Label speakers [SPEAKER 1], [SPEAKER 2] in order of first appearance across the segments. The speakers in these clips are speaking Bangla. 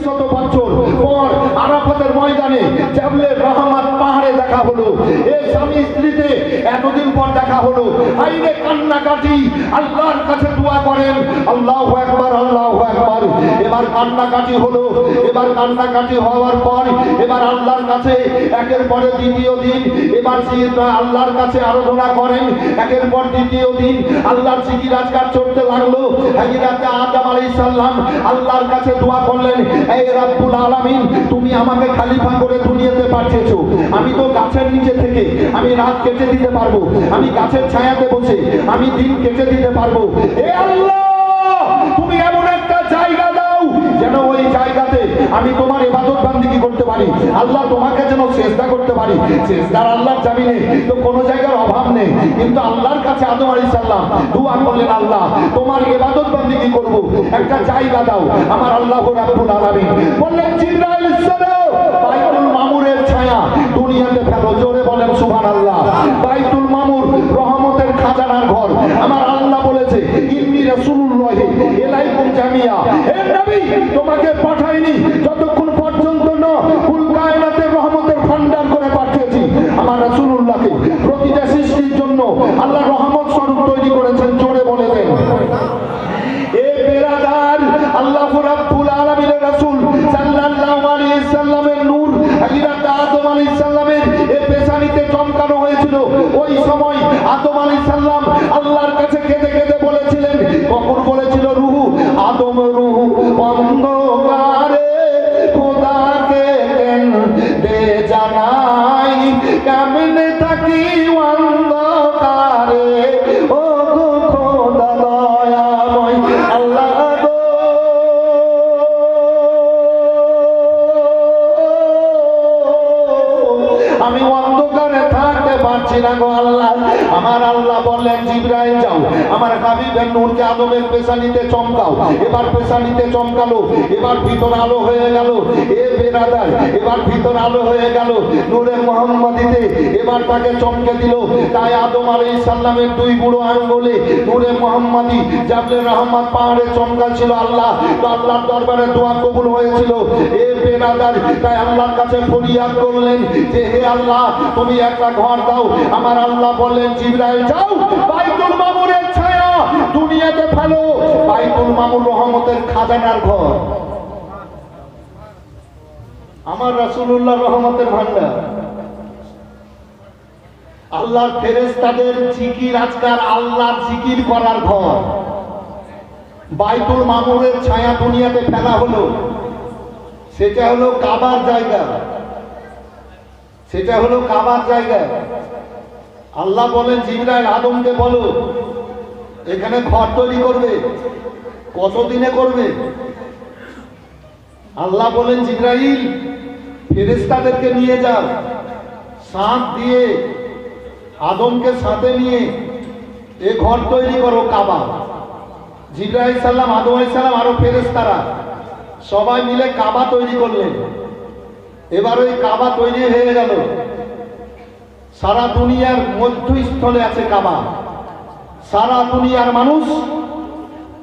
[SPEAKER 1] শত বছর পর আরাফাতের ময়দানে জাবলে রহমত পাহাড়ে দেখা হলো। এই স্বামী স্ত্রীতে এতদিন পর দেখা হলো। আইনে কান্নাকাটি, আল্লাহর কাছে দোয়া করেন, আল্লাহু আকবার, আল্লাহু আকবার। এবার কান্নাকাটি হলো। এবার কান্নাকাটি হওয়ার পর এবার আল্লাহর কাছে একের পরে দ্বিতীয় দিন এবার আল্লাহর কাছে আরাধনা করেন। একের পর দ্বিতীয় দিন আল্লাহর জিকির আজকার চলতে লাগলো। হযরত আদম আলাইহিস সালাম আল্লাহর কাছে দোয়া করলেন, এই রব্বুল আলামিন, তুমি আমাকে খলিফা করে দুনিয়াতে পাঠিয়েছো। আমি তো গাছের নিচে থেকে আমি রাত কেটে দিতে পারবো, আমি গাছের ছায়াতে বসে আমি দিন কেটে দিতে পারবো। হে আল্লাহ, তুমি এমন একটা জায়গা দাও যেন ওই জায়গাতে আমি তোমার ইবাদত বান্দিগি করতে পারি। আল্লাহ, তোমাকে যেন সিজদা করতে পারি। সিজদার আল্লাহর জামিনে তো কোনো জায়গার অভাব নেই, কিন্তু আল্লাহর কাছে আদম আলাইহিস সালাম দোয়া করলেন, আল্লাহ, তোমার ইবাদত বান্দিগি করব, একটা জায়গা দাও। আমার আল্লাহ রাব্বুল আলামিন বললেন, জিবরাইল সালাম, বাইতুল মামুরের ছায়া দুনিয়াতে ফেলো। জোরে বলেন সুবহানাল্লাহ। বাইতুল মামুর রহমতের খাজানার ঘর। আমার আল্লাহ বলেছে, ইন্নী রাসূলুল্লাহ ইলাইকুম জামিয়া, হে নবী, তোমাকে পাঠাইনি যতক্ষণ পর্যন্ত না কুল কায়নাতের রহমতের ভান্ডার করে পাঠিয়েছি। আমার রাসূলুল্লাহকে প্রতিটা সৃষ্টির জন্য আল্লাহ রহমত স্বরূপ তৈরি করেছেন। জোরে বলে দেন। এ বেরাদার, আল্লাহ রাব্বুল আলামিনের রাসূল সাল্লাল্লাহু আলাইহি সাল্লামের নূর হযরত আদম আলাইহিস সালামের এই পেশানিতে চমকানো হয়েছিল। ওই সময় আদম আলাইহিস সালাম আল্লাহর কাছে কেঁদে কেঁদে বলেছিলেন, কখন বলেছিল, রূহ আদম রূহ অন্ধকারে খোদাকে কেন দে জানাই, কেমনে থাকি অন্ধকারে, ও গো খোদা দয়াময় আল্লাহ গো, আমি অন্ধকারে থাকতে পারছি না গো আল্লাহ। আমার আল্লাহ বললেন, জিবরাইল যাও, আমার হাবিবের নূরকে আদমের পেশানিতে চমকাও। এবার পেশানিতে চমকালো, এবার ভিতর আলো হয়ে গেল। এ বেরাদার, এবার ভিতর আলো হয়ে গেল নূরে মুহাম্মাদিতে। এবার তাকে চমকে দিল। তাই আদম আলাইহিস সালামের দুই বুড়ো আঙ্গুলে নূরে মুহাম্মাদি জাবলে রহমত পাহাড়ে চমকাছিল। আল্লাহ তো আল্লাহর দরবারে দোয়া কবুল হয়েছিল। এ বেরাদার, তাই আল্লাহর কাছে ফরিয়াদ করলেন যে, হে আল্লাহ, তুমি একটা ঘর দাও। আমার আল্লাহ বললেন, জিবরাইল যাও, বাইতুল মামুরের ছায়া দুনিয়াতে ফেলো। বাইতুল মামুর রহমতের খাজানার ঘর। আমার রাসূলুল্লাহ রহমতের ভান্ডার। আল্লাহর ফেরেশতাদের জিকির আজকার আল্লাহর জিকির করার ঘর। বাইতুল মামুরের ছায়া দুনিয়াতে ফেলা হলো। সেটা হলো কাবার জায়গা, সেটা হলো কাবার জায়গা। আল্লাহ বলেন, জিবরাইল আদমকে বলো এখানে ঘর তৈরি করবে। কতদিনে করবে? আল্লাহ বলেন, জিবরাইল ফেরেশতাদেরকে নিয়ে যাও, সাঁত দিয়ে আদমকে সাথে নিয়ে এ ঘর তৈরি করো কাবা। জিবরাইল সালাম, আদম আলাইহিস সালাম, আরো ফেরেশতারা সবাই মিলে কাবা তৈরি করলেন। এবার ওই কাবা তৈরি হয়ে গেল। সারা দুনিয়ার মধ্যস্থলে আছে কাবা। সারা দুনিয়ার মানুষ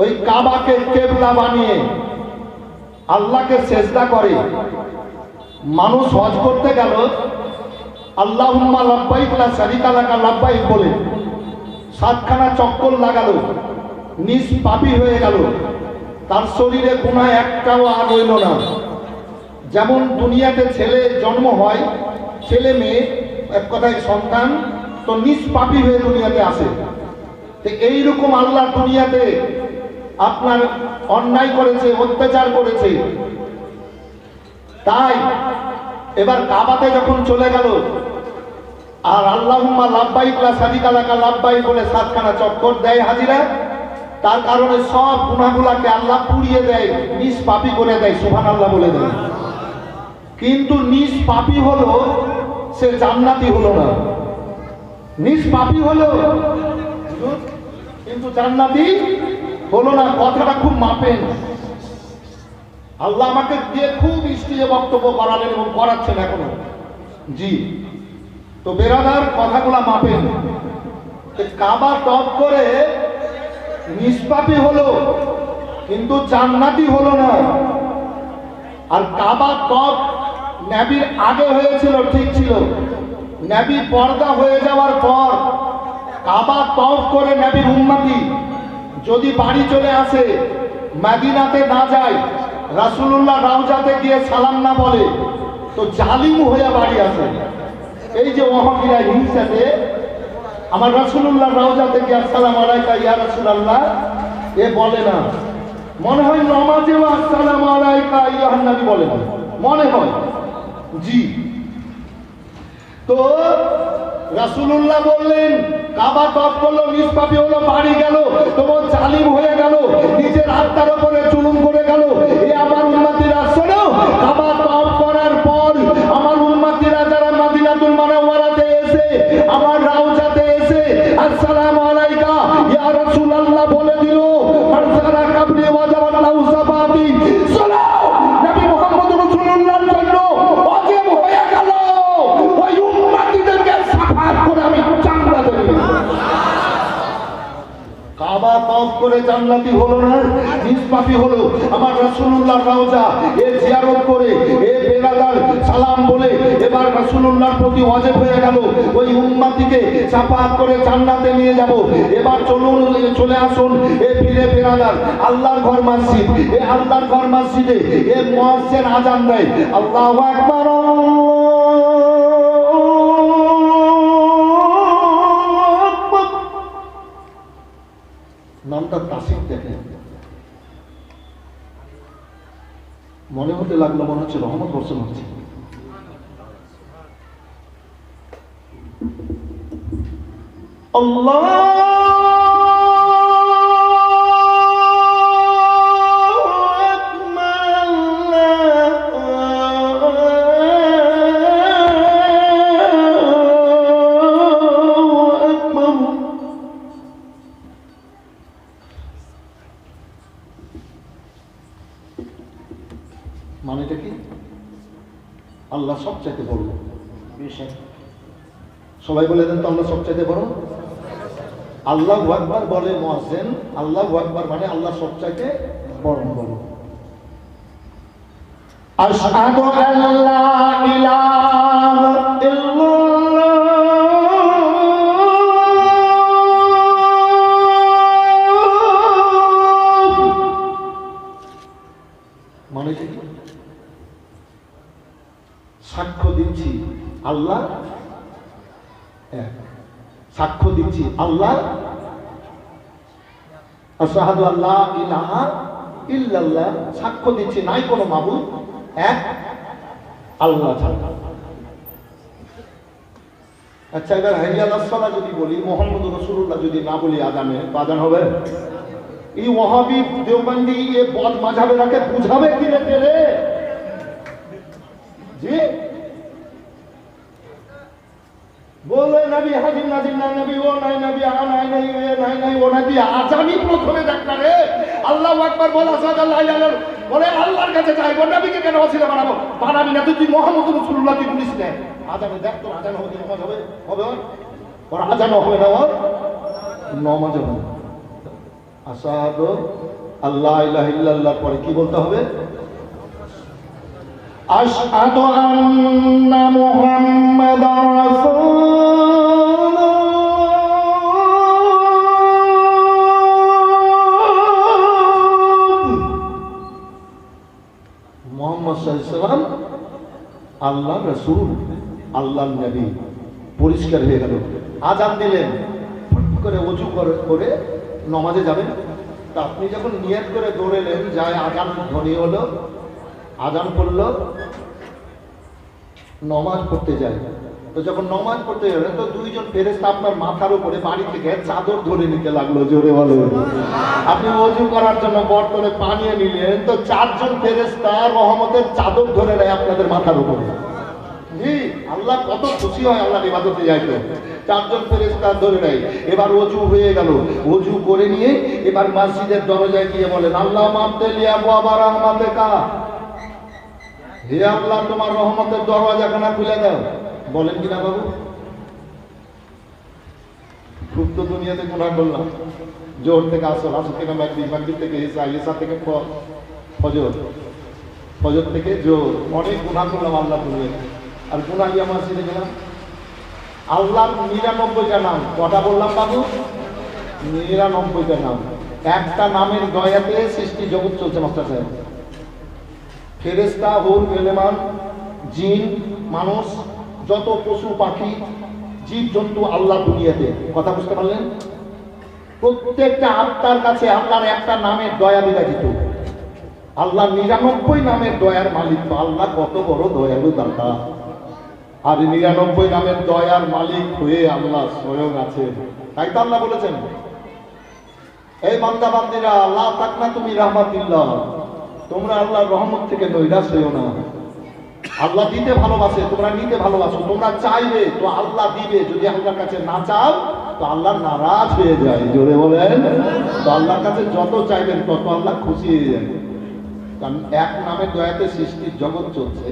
[SPEAKER 1] ওই কাবাকে কেবলা বানিয়ে আল্লাহকে সেজদা করে। মানুষ হজ করতে গেল, আল্লাহুম্মা লাব্বাইক লা শারীকা লাকা লাব্বাইক বলে 7খানা চক্কর লাগালো, নিষ্পাপী হয়ে গেল। তার শরীরে গুনাহ একটাও আর রইল না। যেমন দুনিয়াতে ছেলে জন্ম হয়, ছেলে মেয়ে, এক কথায় সন্তান, তো নিষ্পাপী হয়ে দুনিয়াতে আসে। তো এইরকম আল্লাহ দুনিয়াতে আপনার অন্যায় করেছে, অত্যাচার করেছে। তাই এবার কাবাতে যখন চলে গেল, আর আল্লাহুম্মা লাব্বাইক লা শারীকা লাকা লাব্বাইক বলে 7খানা চক্কর দেয় হাজিরা, তার কারণে সব গুনাহগুলোকে আল্লাহ পুড়িয়ে দেয়, নিষ্পাপী করে দেয়। সুবহানাল্লাহ বলে দেয়। কিন্তু নিষ্পাপী হলো, সে জান্নাতি হলো না। নিষ্পাপী হলো কিন্তু জান্নাতি হলো না। কথাটা খুব মাপেন। আল্লাহ আমাকে দিয়ে খুব স্ত্রীয় বক্তব্য করালেন এবং করাচ্ছেন এখনো। জি, তো বেরাদার, কথাগুলা মাপেন। কাবা তপ করে নিষ্পাপী হলো কিন্তু জান্নাতি হলো না। আর কাবা তওয়াফ নবীর আগে হয়েছিল, ঠিক ছিল। নবী পর্দা হয়ে যাওয়ার পর কাবা তওয়াফ করে নবীর উম্মতি যদি বাড়ি চলে আসে, মদিনাতে না যায়, রাসূলুল্লাহ রওজাতে গিয়ে সালাম না বলে, তো জালিম হয়ে বাড়ি আসে। এই যে ওয়াহাবিরা হিংসাতে আমার রাসূলুল্লাহ রওজাতে গিয়ে আসসালামু আলাইকা ইয়া রাসূলুল্লাহ এ বলে না, মনে হয় নামাজেও আসসালামু আলাইকা ইয়া নবী বলে না, মনে হয় জি। তো রাসূলুল্লাহ বললেন কাবা তওয়াফ করলো, নিষ্পাপী হলো, বাড়ি গেল, তোমার জালিম হয়ে গেল, নিজের আত্মার উপরে জুলুম করে গেল। এই আমার উম্মতিরা শোনো, কাবা তওয়াফ করার পর আমার উম্মতিরা যারা মদিনাতুল মুনাওয়ারাতে এসে আমার রওজাতে এসে আসসালামু আলাইকা ইয়া রাসূলুল্লাহ বলে দিল, ফারসারা কাবরি ওয়াজাবাল্লাহু সাফাতি, শোনো নবী মুহাম্মদ রাসূলুল্লাহর জন্য ওয়াজিব হয়ে গেল ওই উম্মতিদেরকে সাফাত করে আমি জান্নাতে দেব। কাবা তওয়াফ করে জান্নাতি হলো না, নিষ্পাপী হলো। আমার রাসূলুল্লাহর রওজা এ জিয়ারত করে এ বেরাদার সালাম বলে এবার রাসূলুল্লাহর প্রতি ওয়াজিব হয়ে গেল ওই উম্মতিকে সাফাত করে জান্নাতে নিয়ে যাব। এবার চলুন, চলে আসুন এ পীরে বেরাদার আল্লাহর ঘর মসজিদ, এ আল্লাহর ঘর মসজিদে এ মুয়াজ্জিন আযান দেয়, আল্লাহু আকবার, নামটা তাসিক দেখে মনে হতে লাগলো, মনে হচ্ছে রহমত বর্ষণ হচ্ছে। মানেটা কি? আল্লাহ সবচাইতে বড়। সবাই বলে দেন তো, আল্লাহ সবচাইতে বড়। আল্লাহু আকবার বলে মুয়াজ্জিন, আল্লাহু আকবার মানে আল্লাহ সবচাইতে বড়। আশহাদু আল্লা ইলাহা ইল্লাল্লাহ মানে কি? সাক্ষ্য দিচ্ছি আল্লাহ এক, সাক্ষ্য দিচ্ছি আল্লাহ, আশহাদু আল্লা ইলাহা ইল্লাল্লাহ, সাক্ষ্য দিচ্ছি নাই কোনো মাবুদ এক আল্লাহ ছাড়া। আচ্ছা, এবার হাইয়া আলাস সালাহ যদি বলি, মুহাম্মদুর রাসূলুল্লাহ যদি না বলি আজানে, আজান হবে? এই ওয়াহাবি দেওবন্দি এ বদ মাযহাবেরাকে বুঝাবে কি না তেরে জি? বলে নবী হাজির নাজির না, নবী ও নাই, নবী আ নাই, নাই এ নাই, নাই ও নবী আজানি প্রথমে দেখা রে। আল্লাহু আকবার বলা সাল্লাল্লাহু আলাইহি ওয়াসাল্লাম বলে আল্লাহর কাছে যাইব, নবীকে কেন ওসিলা বানাবো? বানাবি না তুই মুহাম্মদুর রাসূলুল্লাহ কি বলিস না? আজানে দেখ তো, আজান হবে নামাজ হবে, হবে ওর আজান হবে না, ওর নামাজ হবে। আশহাদু আল্লা ইলাহা ইল্লাল্লাহর পরে কি বলতে হবে? আশহাদু আন্না মুহাম্মাদার রাসূলুল্লাহ। মুহাম্মদ সাল্লাল্লাহু আলাইহি ওয়াসাল্লাম আল্লাহর রাসূল, আল্লাহর নবী, পরিষ্কার হয়ে গেল। আজান দিলেন, ফট করে ওযু করে নামাজে যাবেন। তা আপনি যখন নিয়ত করে দৌড়েলেন, যায় আজান ধ্বনি হলো, আজান পড়লো, নামাজ পড়তে যায়। তো যখন নামাজ পড়তে গেলেন তো দুইজন ফেরেশতা আপনার মাথার উপরে বাড়ি থেকে চাদর ধরে নিতে লাগলো, জোরে বলে। আপনি ওযু করার জন্য বর্তনে পানি নিলেন, তো চারজন ফেরেশতা রহমতের চাদর ধরে নেয় আপনাদের মাথার উপরে। জি, আল্লাহ কত খুশি হয় আল্লাহর ইবাদতে যাইতো। চারজন ফেরেশতা ধরে নেয়। এবার ওযু হয়ে গেল, ওযু করে নিয়ে এবার মসজিদের দরজায় গিয়ে বলেন, আল্লাহ মাফতেলি আবওয়াবা রাহমাতিকা, হে আল্লাহ তোমার রহমতের দরওয়াজাখানা খুলে দাও। বলেন কিনা বাবু? খুব তো দুনিয়াতে গুনাহ করলাম, জোহর থেকে আসর, আসর থেকে মাগরিব, মাগরিব থেকে ইশা, ইশা থেকে ফজর, ফজর থেকে জোর অনেক গুনাহ করলাম আল্লাহ বলবেন, আর গুনাহ গিয়ে মসজিদে গেলাম। আল্লাহর 99টা নাম, কটা বললাম বাবু? 99টা নাম। একটা নামের দয়াতে সৃষ্টি জগৎ চলছে মাস্টার সাহেব। ফেরেশতা, হুর, মেহমান, জিন, মানুষ, যত পশু পাখি, জীব জন্তু আল্লাহ দুনিয়াতে, কথা বুঝতে পারলেন? প্রত্যেকটা আত্মার কাছে আল্লাহর একটা নামের দয়া বিরাজিত। আল্লাহ 99 নামের দয়ার মালিক। তো আল্লাহ কত বড় দয়ালু দাতা, আর 99 নামের দয়ার মালিক হয়ে আল্লাহ স্বয়ং আছে। তাই তো আল্লাহ বলেছেন, এই বান্দা বান্দিরা আল্লাহ তাকনা তুমি রাহমাতিল্লাহ, তোমরা আল্লাহর রহমত থেকে নৈরাশ হইও না। আল্লাহ দিতে ভালোবাসে, তোমরা নিতে ভালোবাসো। তোমরা চাইবে তো আল্লাহ দিবে, যদি আল্লাহর কাছে না চাও তো আল্লাহ নারাজ হয়ে যায়। জোরে বলেন। তো আল্লাহর কাছে যত চাইবেন তত আল্লাহ খুশি হয়ে যায়। কারণ এক নামের দয়াতে সৃষ্টির জগৎ চলছে।